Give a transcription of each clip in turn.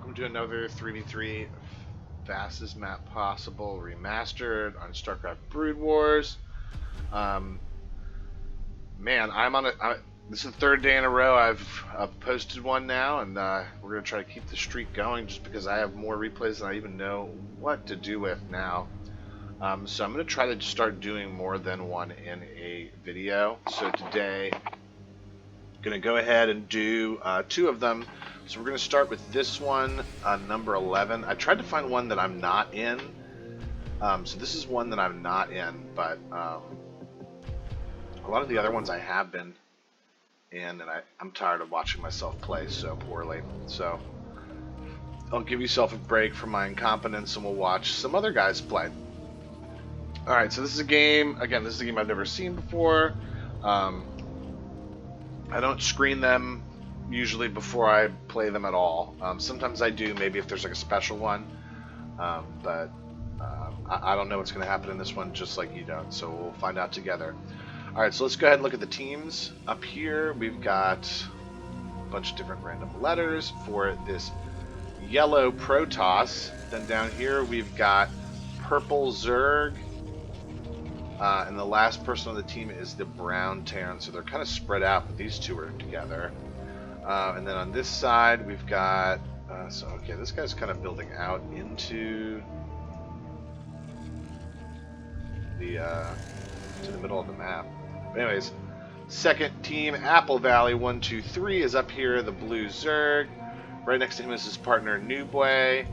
welcome to another 3v3 fastest map possible remastered on StarCraft Brood Wars. Um, man, this is the third day in a row I've posted one now, and we're gonna try to keep the streak going just because I have more replays than I even know what to do with now. So I'm gonna try to start doing more than one in a video. So today, I'm gonna go ahead and do two of them. So we're going to start with this one, number 11. I tried to find one that I'm not in. So this is one that I'm not in, but a lot of the other ones I have been in, and I'm tired of watching myself play so poorly. So I'll give yourself a break from my incompetence, and we'll watch some other guys play. Alright, so this is a game, again, this is a game I've never seen before. I don't screen them usually before I play them at all. Sometimes I do, maybe if there's like a special one, but I don't know what's going to happen in this one, just like you don't, so we'll find out together. Alright, so let's go ahead and look at the teams. Up here we've got a bunch of different random letters for this yellow Protoss. Then down here we've got purple Zerg, and the last person on the team is the brown Terran, so they're kind of spread out, but these two are together. And then on this side, we've got, okay, this guy's kind of building out into the, to the middle of the map. But anyways, second team, Apple Valley 1, 2, 3 is up here, the blue Zerg. Right next to him is his partner, Nubwe,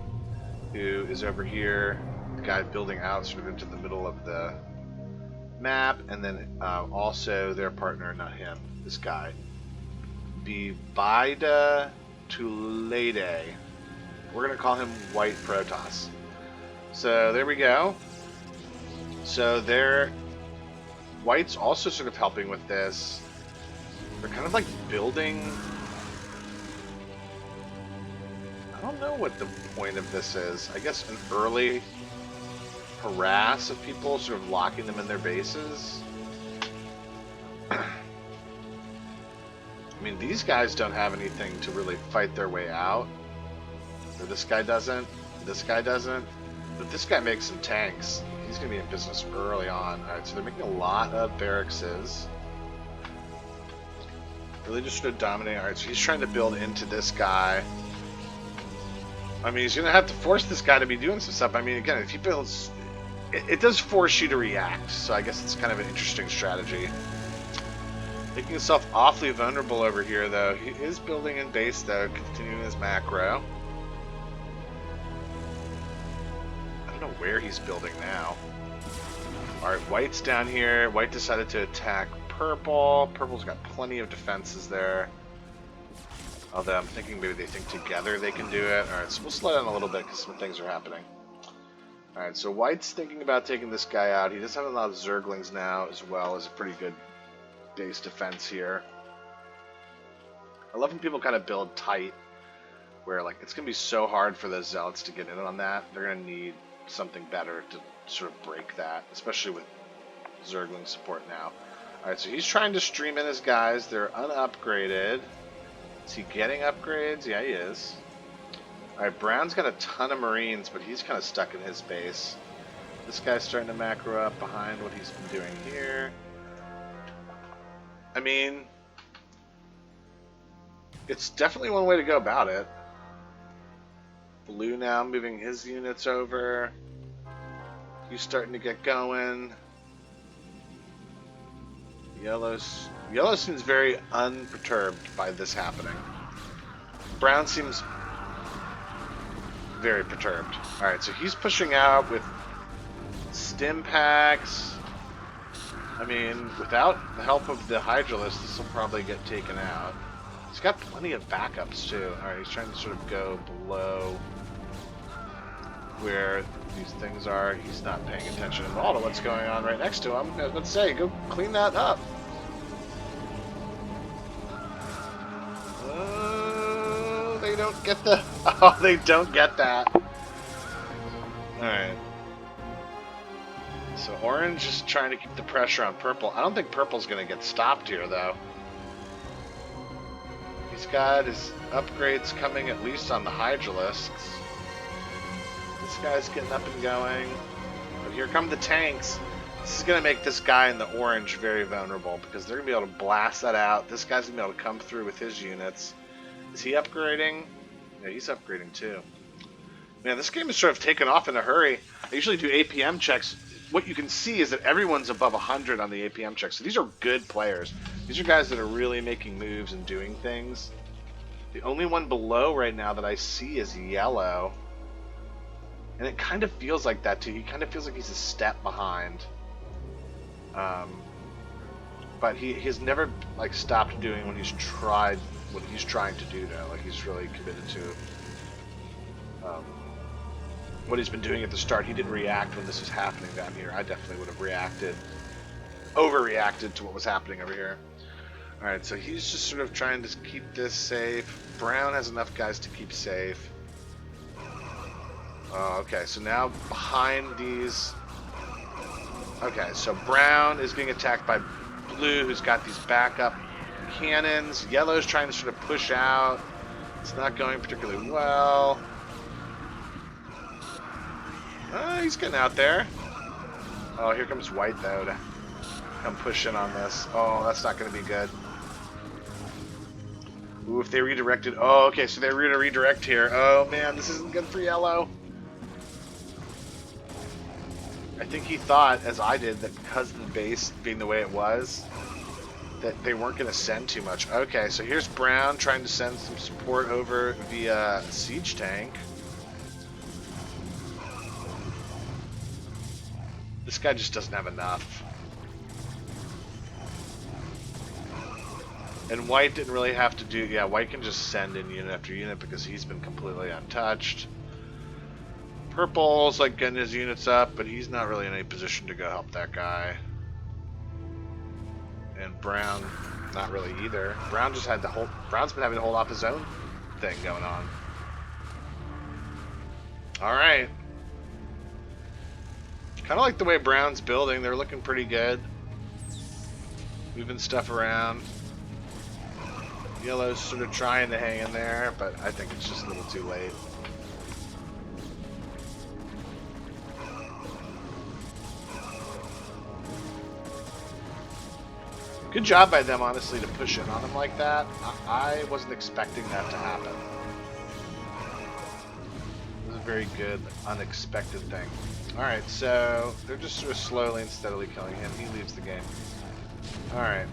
who is over here, the guy building out sort of into the middle of the map. And then also their partner, not him, this guy, Bida Tulede. We're going to call him White Protoss. So there we go. So White's also sort of helping with this. They're kind of like building... I don't know what the point of this is. I guess an early harass of people, sort of locking them in their bases. I mean, these guys don't have anything to really fight their way out. Or this guy doesn't. This guy doesn't. But this guy makes some tanks. He's going to be in business early on. Alright, so they're making a lot of barracks. Really just sort of dominating. Alright, so he's trying to build into this guy. I mean, he's going to have to force this guy to be doing some stuff. I mean, again, if he builds... It does force you to react. So I guess it's kind of an interesting strategy. Making himself awfully vulnerable over here, though. He is building in base, though, continuing his macro. I don't know where he's building now. Alright, White's down here. White decided to attack Purple. Purple's got plenty of defenses there. Although I'm thinking maybe they think together they can do it. Alright, so we'll slow down a little bit because some things are happening. Alright, so White's thinking about taking this guy out. He does have a lot of Zerglings now, as well as a pretty good base defense here. I love when people kind of build tight, where like it's gonna be so hard for those zealots to get in on that. They're gonna need something better to sort of break that, especially with Zergling support now. Alright, so he's trying to stream in his guys. They're unupgraded. Is he getting upgrades? Yeah, he is. Alright, Brown's got a ton of Marines, but he's kind of stuck in his base. This guy's starting to macro up behind what he's been doing here. I mean, it's definitely one way to go about it. Blue now moving his units over. He's starting to get going. Yellow seems very unperturbed by this happening. Brown seems very perturbed. Alright, so he's pushing out with stim packs. I mean, without the help of the Hydralisk, this will probably get taken out. He's got plenty of backups, too. Alright, he's trying to sort of go below where these things are. He's not paying attention at all to what's going on right next to him. I was about to say, go clean that up. They don't get the... Oh, they don't get that. Alright. So Orange is trying to keep the pressure on Purple. I don't think Purple's going to get stopped here, though. He's got his upgrades coming at least on the Hydralisks. This guy's getting up and going. But here come the tanks. This is going to make this guy in the orange very vulnerable because they're going to be able to blast that out. This guy's going to be able to come through with his units. Is he upgrading? Yeah, he's upgrading too. Man, this game is sort of taken off in a hurry. I usually do APM checks. What you can see is that everyone's above 100 on the APM check. So these are good players. These are guys that are really making moves and doing things. The only one below right now that I see is yellow. And it kind of feels like that too. He kind of feels like he's a step behind. But he's never like stopped doing what he's trying to do now. Like he's really committed to what he's been doing at the start. He didn't react when this was happening down here. I definitely would have overreacted to what was happening over here. Alright, so he's just sort of trying to keep this safe. Brown has enough guys to keep safe. Oh, okay, so now behind these... Okay, so Brown is being attacked by Blue, who's got these backup cannons. Yellow's trying to sort of push out. It's not going particularly well. He's getting out there. Oh, here comes White, though, to come push in on this. Oh, that's not going to be good. Ooh, if they redirected... Oh, okay, so they're going to redirect here. Oh, man, this isn't good for Yellow. I think he thought, as I did, that because of the base being the way it was, that they weren't going to send too much. Okay, so here's Brown trying to send some support over via siege tank. This guy just doesn't have enough. And White didn't really have to do... Yeah, White can just send in unit after unit because he's been completely untouched. Purple's like getting his units up, but he's not really in any position to go help that guy. And Brown, not really either. Brown just had to hold... Brown's been having to hold off his own thing going on. Alright. Kind of like the way Brown's building. They're looking pretty good. Moving stuff around. Yellow's sort of trying to hang in there, but I think it's just a little too late. Good job by them, honestly, to push in on them like that. I wasn't expecting that to happen. It was a very good, unexpected thing. Alright, so they're just sort of slowly and steadily killing him. He leaves the game. Alright.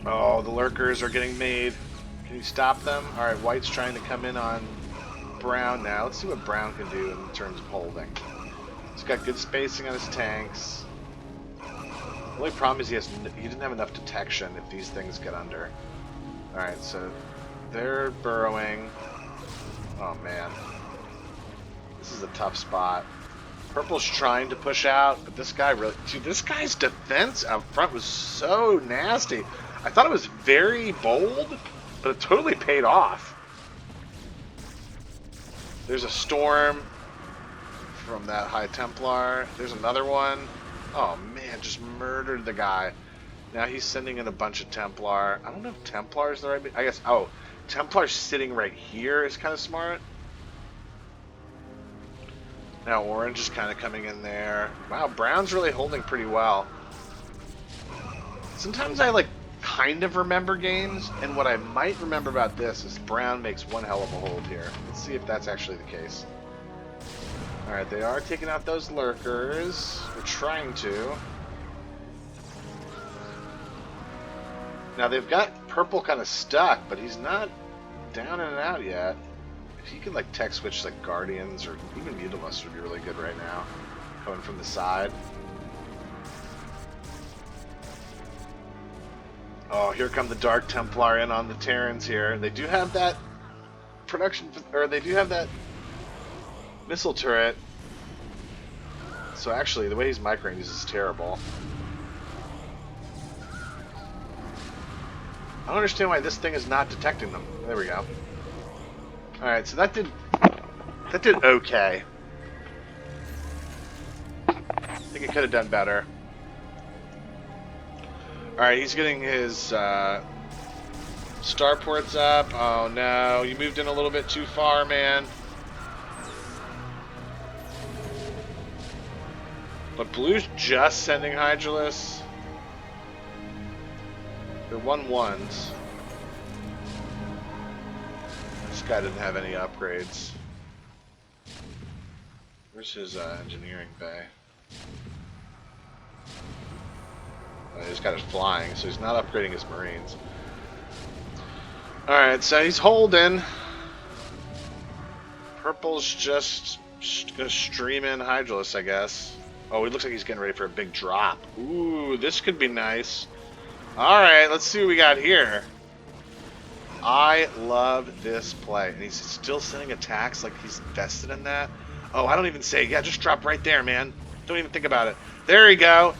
Oh, the lurkers are getting made. Can you stop them? Alright, White's trying to come in on Brown now. Let's see what Brown can do in terms of holding. He's got good spacing on his tanks. The only problem is he didn't have enough detection if these things get under. Alright, so they're burrowing. Oh man. This is a tough spot. Purple's trying to push out, but this guy really... Dude, this guy's defense out front was so nasty. I thought it was very bold, but it totally paid off. There's a storm from that High Templar. There's another one. Oh man, just murdered the guy. Now he's sending in a bunch of Templar. I don't know if Templar's the right... I guess... Oh, Templar's sitting right here is kind of smart. Now Orange is kind of coming in there. Wow, Brown's really holding pretty well. Sometimes I, like, kind of remember games, and what I might remember about this is Brown makes one hell of a hold here. Let's see if that's actually the case. Alright, they are taking out those lurkers. We're trying to. Now they've got Purple kind of stuck, but he's not down and out yet. If he could like tech switch like Guardians or even Mutalisk would be really good right now. Coming from the side. Oh, here come the Dark Templar in on the Terrans here. They do have that production, or they do have that missile turret. So actually, the way he's microing is terrible. I don't understand why this thing is not detecting them. There we go. Alright, so that did okay. I think it could have done better. Alright, he's getting his Starport's up. Oh no, you moved in a little bit too far, man. But Blue's just sending Hydralisk. They're 1-1s. This guy didn't have any upgrades. Where's his engineering bay? He's got it flying, so he's not upgrading his Marines. Alright, so he's holding. Purple's just gonna stream in Hydralisk, I guess. Oh, he looks like he's getting ready for a big drop. Ooh, this could be nice. Alright, let's see what we got here. I love this play. And he's still sending attacks like he's invested in that. Oh, I don't even say, yeah, just drop right there, man. Don't even think about it. There you go.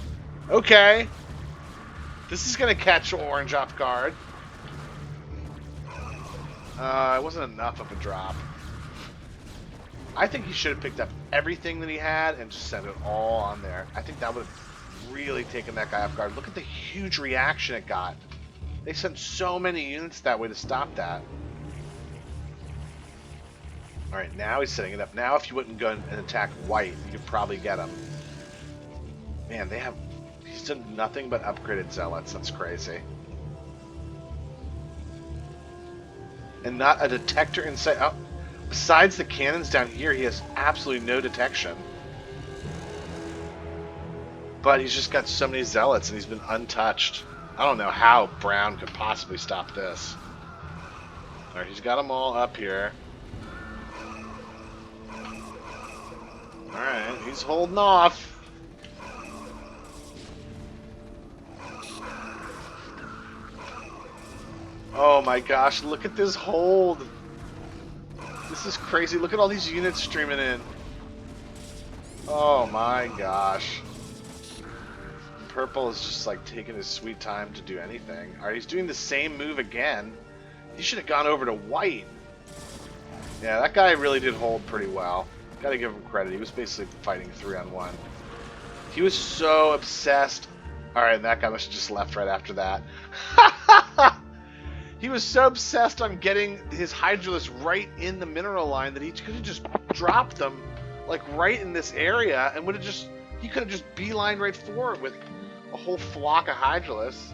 Okay. This is going to catch Orange off guard. It wasn't enough of a drop. I think he should have picked up everything that he had and just sent it all on there. I think that would have really taken that guy off guard. Look at the huge reaction it got. They sent so many units that way to stop that. Alright, now he's setting it up. Now if you wouldn't go and attack white, you could probably get him. Man, they have... He's done nothing but upgraded zealots. That's crazy. And not a detector inside... Oh, besides the cannons down here, he has absolutely no detection. But he's just got so many zealots and he's been untouched. I don't know how Brown could possibly stop this. Alright, he's got them all up here. Alright, he's holding off. Oh my gosh, look at this hold. This is crazy. Look at all these units streaming in. Oh my gosh. Purple is just like taking his sweet time to do anything. Alright, he's doing the same move again. He should have gone over to white. Yeah, that guy really did hold pretty well. Gotta give him credit. He was basically fighting 3-on-1. He was so obsessed. Alright, that guy must have just left right after that. He was so obsessed on getting his Hydralisk right in the mineral line that he could have just dropped them like right in this area and would have just... He could have just beelined right for it with a whole flock of Hydralisks.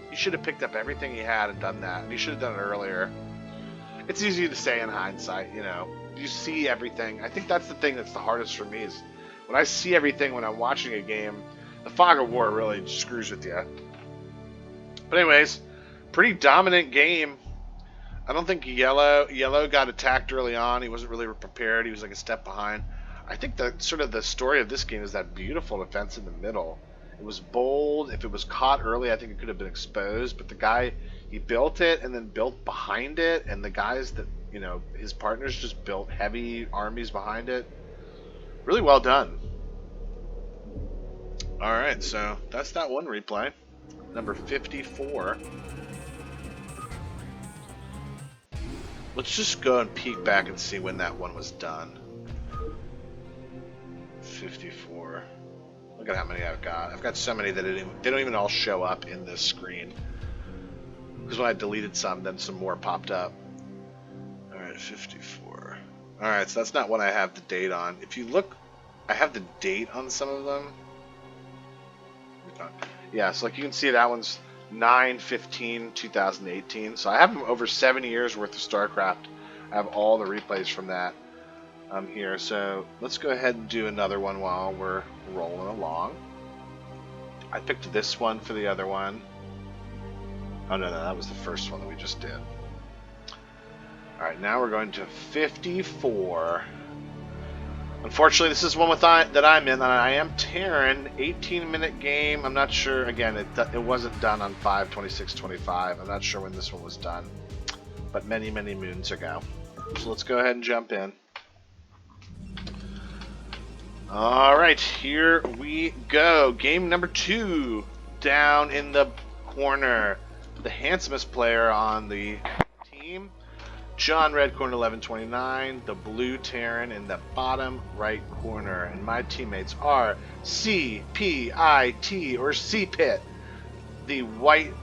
He should have picked up everything he had and done that. And he should have done it earlier. It's easy to say in hindsight, you know. You see everything. I think that's the thing that's the hardest for me is when I see everything when I'm watching a game, the fog of war really screws with you. But anyways, pretty dominant game. I don't think Yellow got attacked early on. He wasn't really prepared. He was like a step behind. I think that sort of the story of this game is that beautiful defense in the middle. It was bold. If it was caught early, I think it could have been exposed. But the guy, he built it and then built behind it. And the guys that, you know, his partners just built heavy armies behind it. Really well done. Alright, so that's that one replay. Number 54. Let's just go and peek back and see when that one was done. 54. Look at how many I've got. I've got so many that they don't even all show up in this screen. Because when I deleted some, then some more popped up. Alright, 54. Alright, so that's not what I have the date on. If you look, I have the date on some of them. Yeah, so like you can see that one's 9/15/2018. So I have over 7 years worth of StarCraft. I have all the replays from that here. So let's go ahead and do another one while we're rolling along. I picked this one for the other one. Oh no, that was the first one that we just did. Alright, now we're going to 54. Unfortunately, this is one that I'm in, and I am Terran. 18-minute game. I'm not sure. Again, it wasn't done on 5/26/25. I'm not sure when this one was done, but many, many moons ago. So let's go ahead and jump in. All right, here we go. Game number 2, down in the corner. The handsomest player on the team. John Redcorn 1129, the blue Terran in the bottom right corner. And my teammates are CPIT or CPIT, the white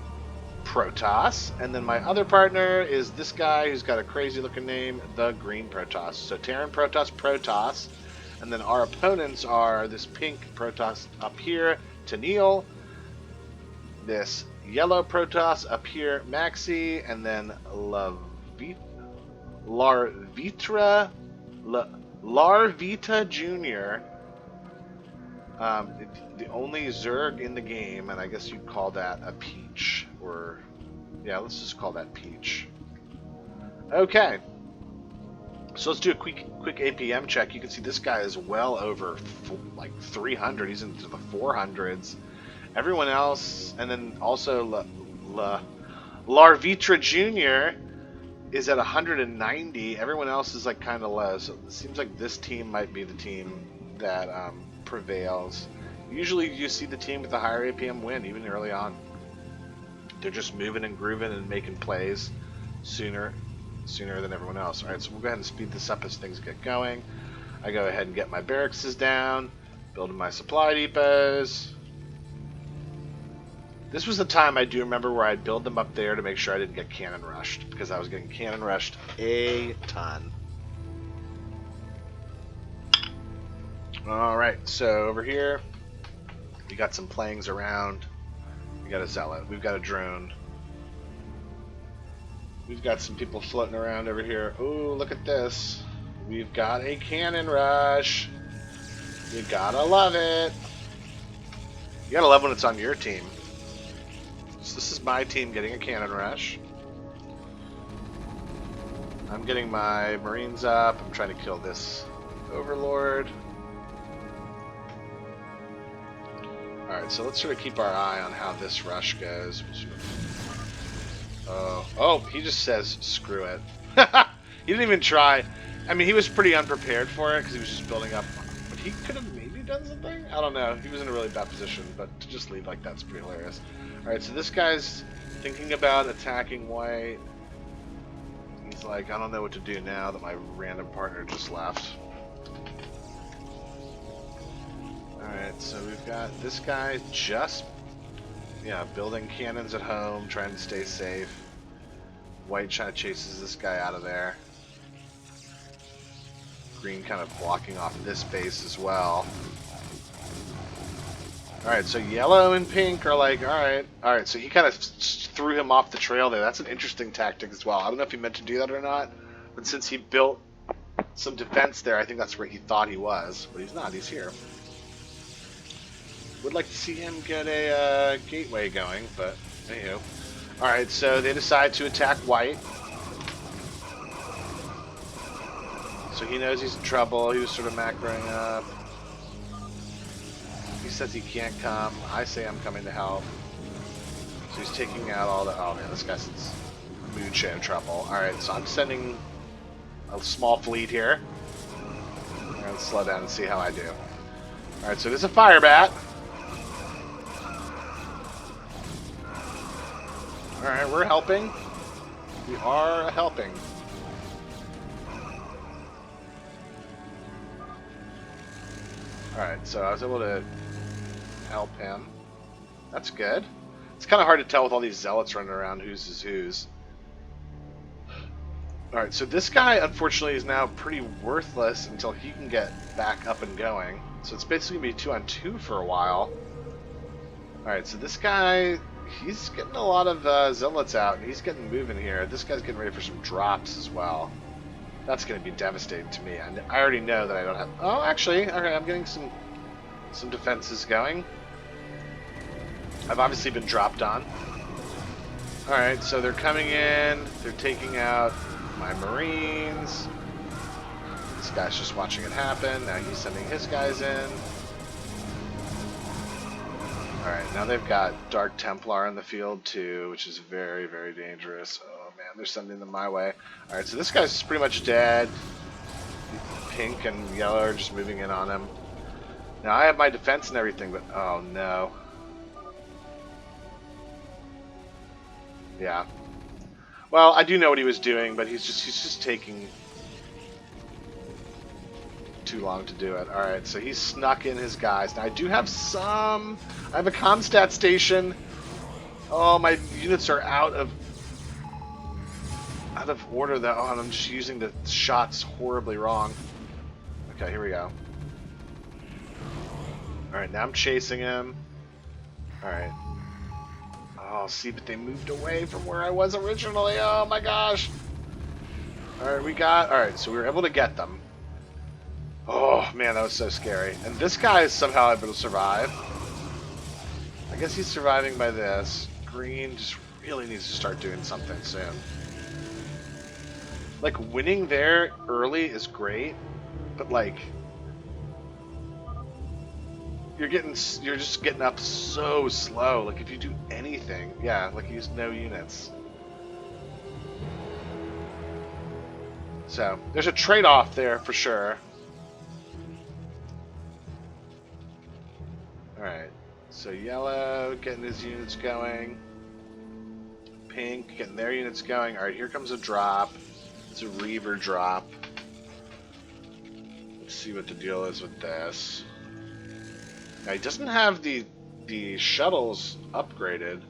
Protoss, and then my other partner is this guy who's got a crazy looking name, the Green Protoss. So Terran Protoss, Protoss, and then our opponents are this pink Protoss up here, Tennille, this yellow Protoss up here, Maxi, and then Larvita Jr., the only Zerg in the game, and I guess you'd call that a Peach, or yeah, let's just call that Peach. Okay, so let's do a quick APM check. You can see this guy is well over like 300. He's into the 400s. Everyone else, and then also Larvitra Jr. is at 190. Everyone else is like kind of low, so it seems like this team might be the team that prevails. Usually you see the team with the higher APM win, even early on. They're just moving and grooving and making plays sooner than everyone else. Alright, so we'll go ahead and speed this up as things get going. I go ahead and get my barracks down, building my supply depots. This was the time I do remember where I'd build them up there to make sure I didn't get cannon rushed, because I was getting cannon rushed a ton. Alright, so over here, we got some planes around. We got a zealot. We've got a drone. We've got some people floating around over here. Ooh, look at this. We've got a cannon rush. You gotta love it. You gotta love when it's on your team. So this is my team getting a cannon rush. I'm getting my Marines up. I'm trying to kill this Overlord. Alright, so let's sort of keep our eye on how this rush goes. Oh, he just says, screw it. He didn't even try. I mean, he was pretty unprepared for it because he was just building up. But he could have maybe done something? I don't know. He was in a really bad position, but to just lead like that's pretty hilarious. Alright, so this guy's thinking about attacking white. He's like, I don't know what to do now that my random partner just left. Alright, so we've got this guy just, building cannons at home, trying to stay safe. White kind of chases this guy out of there. Green kind of blocking off this base as well. Alright, so yellow and pink are like, alright, so he kind of threw him off the trail there. That's an interesting tactic as well. I don't know if he meant to do that or not, but since he built some defense there, I think that's where he thought he was, but he's not, he's here. Would like to see him get a gateway going, but anywho. Alright, so they decide to attack white. So he knows he's in trouble. He was sort of macroing up. He says he can't come. I say I'm coming to help. So he's taking out all the... Oh man, this guy's in moonshine trouble. Alright, so I'm sending a small fleet here. I'm going to slow down and see how I do. Alright, so there's a fire bat. Alright, we're helping. We are helping. Alright, so I was able to help him. That's good. It's kind of hard to tell with all these zealots running around whose is whose. Alright, so this guy, unfortunately, is now pretty worthless until he can get back up and going. So it's basically going to be 2-on-2 for a while. Alright, so this guy... He's getting a lot of zealots out, and he's getting moving here. This guy's getting ready for some drops as well. That's going to be devastating to me. And I already know that I don't have... Oh, actually, okay, I'm getting some defenses going. I've obviously been dropped on. Alright, so they're coming in. They're taking out my Marines. This guy's just watching it happen. Now he's sending his guys in. Alright, now they've got Dark Templar in the field too, which is very, very dangerous. Oh man, they're sending them my way. Alright, so this guy's pretty much dead. Pink and yellow are just moving in on him. Now I have my defense and everything, but oh no. Yeah. Well, I do know what he was doing, but he's just taking too long to do it. Alright, so he's snuck in his guys. Now I do have some... I have a Comstat station Oh, my units are out of order. That oh, and I'm just using the shots horribly wrong. Okay, here we go. All right, now I'm chasing him. All right. Oh, see, but they moved away from where I was originally. Oh my gosh. All right, all right, so we were able to get them. Oh man, that was so scary. And this guy is somehow able to survive. I guess he's surviving by this. Green just really needs to start doing something soon. Like, winning there early is great, but like, you're just getting up so slow. Like, if you do anything, yeah, like use no units. So there's a trade-off there for sure. All right, so yellow getting his units going, pink getting their units going. All right, here comes a drop. It's a Reaver drop. Let's see what the deal is with this. Now, he doesn't have the shuttles upgraded,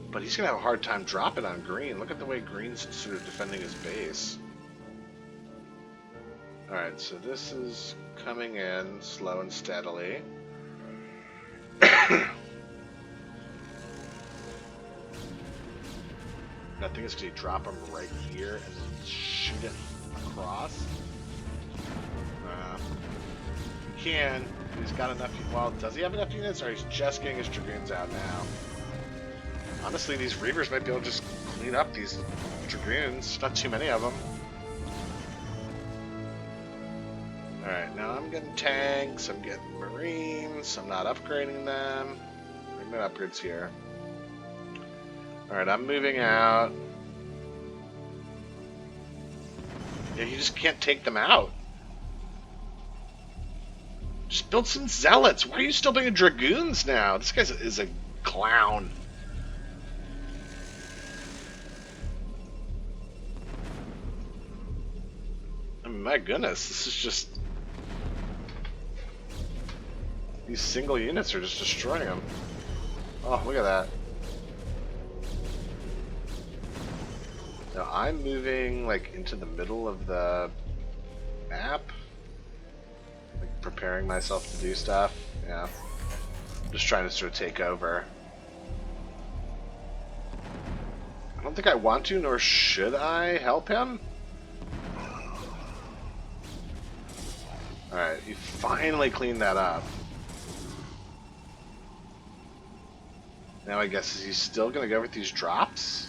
but he's gonna have a hard time dropping on green. Look at the way green's sort of defending his base. All right, so this is coming in slow and steadily. I think it's going to drop him right here and then shoot it across. He can. He's got enough. Well, does he have enough units, or he's just getting his Dragoons out now? Honestly, these Reavers might be able to just clean up these Dragoons. Not too many of them. Alright, now I'm getting tanks, I'm getting Marines, I'm not upgrading them. I'm getting upgrades here. Alright, I'm moving out. Yeah, you just can't take them out. Just build some Zealots. Why are you still building Dragoons now? This guy is a clown. I mean, my goodness, this is just... These single units are just destroying them. Oh, look at that. Now I'm moving like into the middle of the map, like preparing myself to do stuff. Yeah, I'm just trying to sort of take over. I don't think I want to, nor should I help him. Alright, you finally cleaned that up. Now I guess, is he still gonna go with these drops?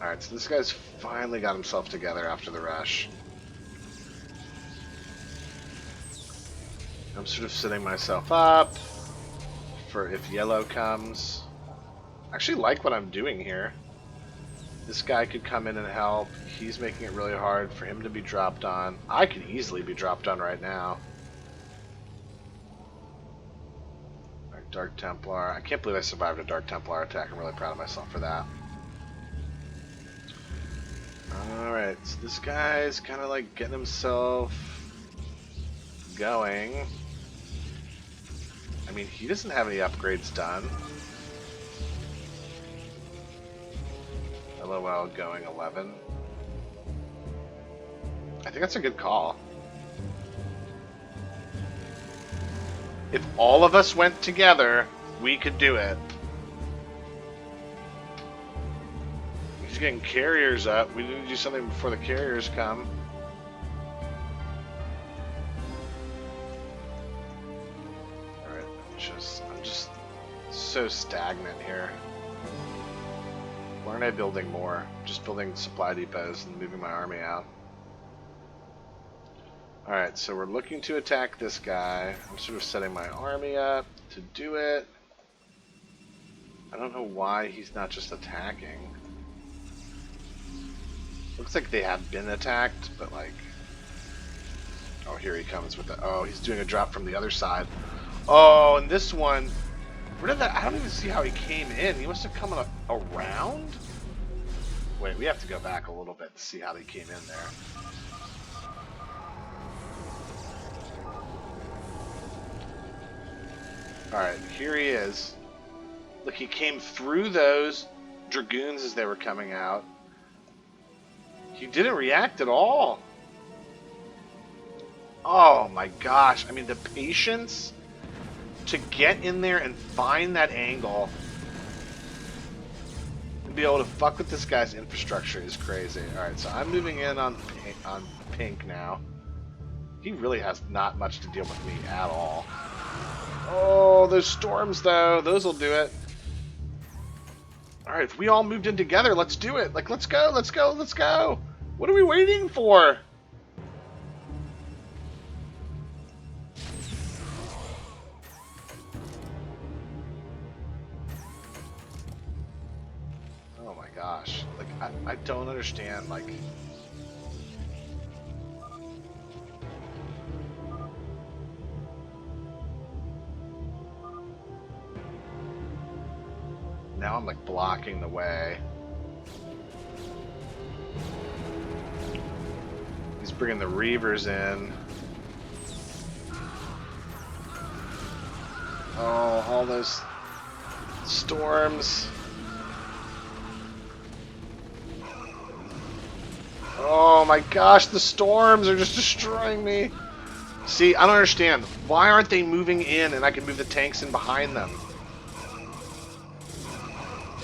Alright, so this guy's finally got himself together after the rush. I'm sort of setting myself up for if yellow comes. I actually like what I'm doing here. This guy could come in and help. He's making it really hard for him to be dropped on. I could easily be dropped on right now. Alright, Dark Templar. I can't believe I survived a Dark Templar attack. I'm really proud of myself for that. Alright, so this guy's kind of like getting himself going. I mean, he doesn't have any upgrades done. LOL going 11. I think that's a good call. If all of us went together, we could do it. He's getting carriers up. We need to do something before the carriers come. Alright, I'm just so stagnant here. Why aren't I building more? Just building supply depots and moving my army out. Alright, so we're looking to attack this guy. I'm sort of setting my army up to do it. I don't know why he's not just attacking. Looks like they have been attacked, but like... Oh, here he comes with the... Oh, he's doing a drop from the other side. Oh, and this one... Where did that... I don't even see how he came in. He must have come around? Wait, we have to go back a little bit to see how they came in there. Alright, here he is. Look, he came through those dragoons as they were coming out. He didn't react at all. Oh my gosh. I mean, the patience to get in there and find that angle and be able to fuck with this guy's infrastructure is crazy. Alright, so I'm moving in on pink now. He really has not much to deal with me at all. Oh, those storms, though. Those will do it. Alright, if we all moved in together, let's do it. Like, let's go, let's go, let's go. What are we waiting for? Oh my gosh. Like, I don't understand, like... Now I'm like blocking the way. He's bringing the Reavers in. Oh, all those storms. Oh my gosh, the storms are just destroying me. See, I don't understand. Why aren't they moving in and I can move the tanks in behind them?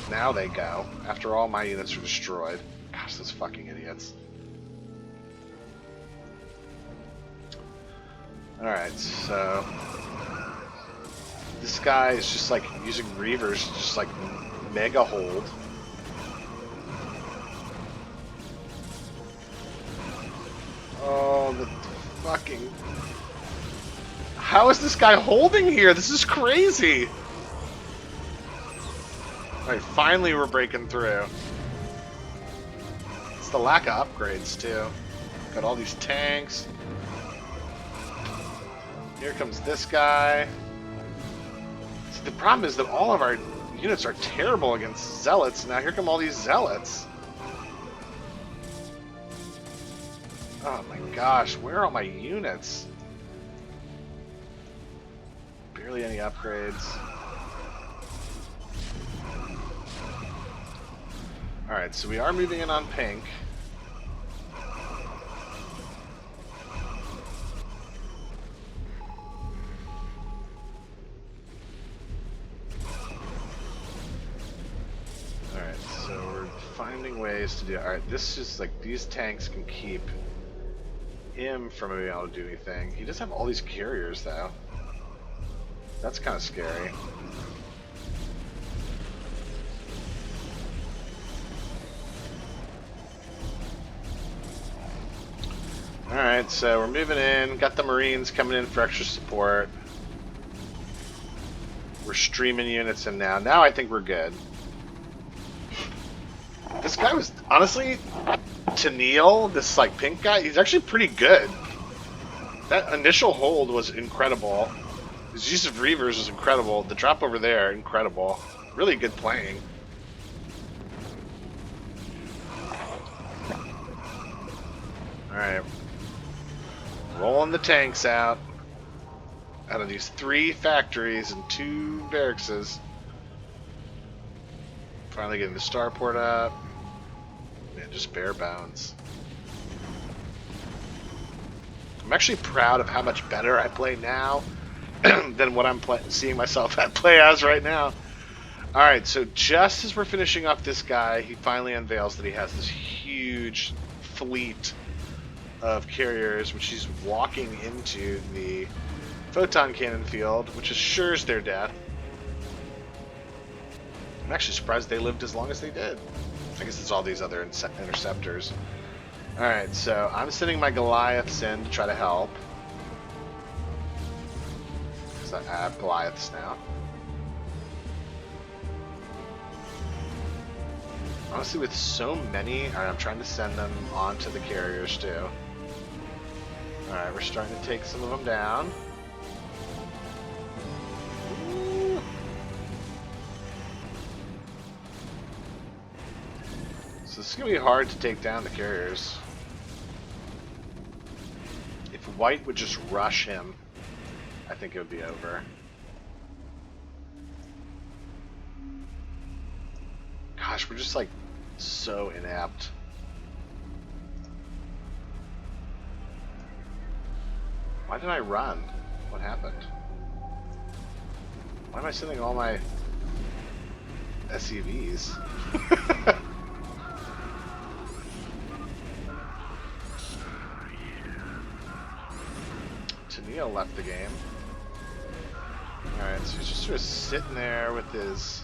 Now they go, after all my units are destroyed. Gosh, those fucking idiots. Alright, so... This guy is just like using Reavers to just like mega hold. Oh, the fucking... How is this guy holding here? This is crazy! Alright, finally we're breaking through. It's the lack of upgrades, too. Got all these tanks. Here comes this guy. See, the problem is that all of our units are terrible against zealots. Now here come all these zealots. Oh my gosh, where are all my units? Barely any upgrades. Alright, so we are moving in on pink. Alright, so we're finding ways to do... Alright, this is like, these tanks can keep him from being able to do anything. He does have all these carriers, though. That's kind of scary. Alright, so we're moving in. Got the Marines coming in for extra support. We're streaming units in now. Now I think we're good. This guy was, honestly, Tennille, this like pink guy, he's actually pretty good. That initial hold was incredible. His use of Reavers was incredible. The drop over there, incredible. Really good playing. Alright. Rolling the tanks out of these 3 factories and 2 barracks. Finally getting the starport up. Man, just bare bones. I'm actually proud of how much better I play now than what I'm seeing myself play as right now. Alright, so just as we're finishing up this guy, he finally unveils that he has this huge fleet of carriers, which he's walking into the photon cannon field, which assures their death. I'm actually surprised they lived as long as they did. I guess it's all these other interceptors. Alright, so I'm sending my Goliaths in to try to help. Because I have Goliaths now. Honestly, with so many, I'm trying to send them onto the carriers too. Alright, we're starting to take some of them down. So It's going to be hard to take down the carriers. If white would just rush him, I think it would be over. Gosh, we're just like so inept. Why did I run? What happened? Why am I sending all my SCVs? Tennille left the game. Alright, so he's just sort of sitting there with his...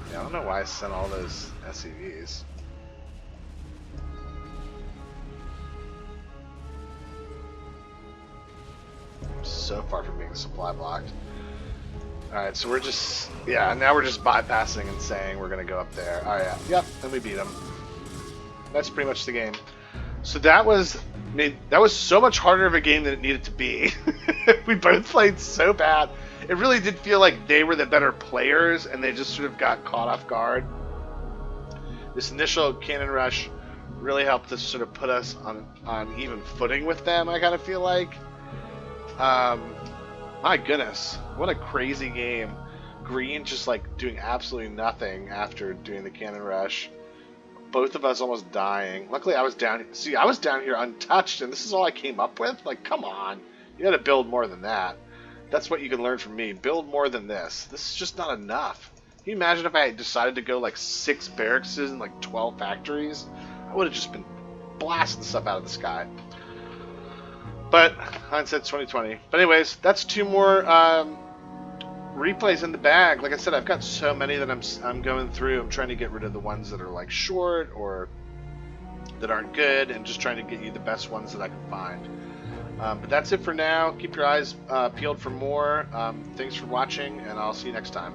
Yeah, I don't know why I sent all those SCVs. So far from being supply blocked. Alright, so we're just... Yeah, now we're just bypassing and saying we're going to go up there. Alright, yep, and we beat him. That's pretty much the game. So that was... I mean, that was so much harder of a game than it needed to be. We both played so bad. It really did feel like they were the better players, and they just sort of got caught off guard. This initial cannon rush really helped us sort of put us on even footing with them, I kind of feel like. My goodness, what a crazy game. Green just like doing absolutely nothing after doing the cannon rush. Both of us almost dying. Luckily I was down here untouched, and this is all I came up with? Like, come on. You gotta build more than that. That's what you can learn from me. Build more than this. This is just not enough. Can you imagine if I had decided to go like 6 barracks and like 12 factories? I would have just been blasting stuff out of the sky. But hindsight's 2020. But anyways, that's 2 more replays in the bag. Like I said, I've got so many that I'm going through. I'm trying to get rid of the ones that are like short or that aren't good, and just trying to get you the best ones that I can find. But that's it for now. Keep your eyes peeled for more. Thanks for watching, and I'll see you next time.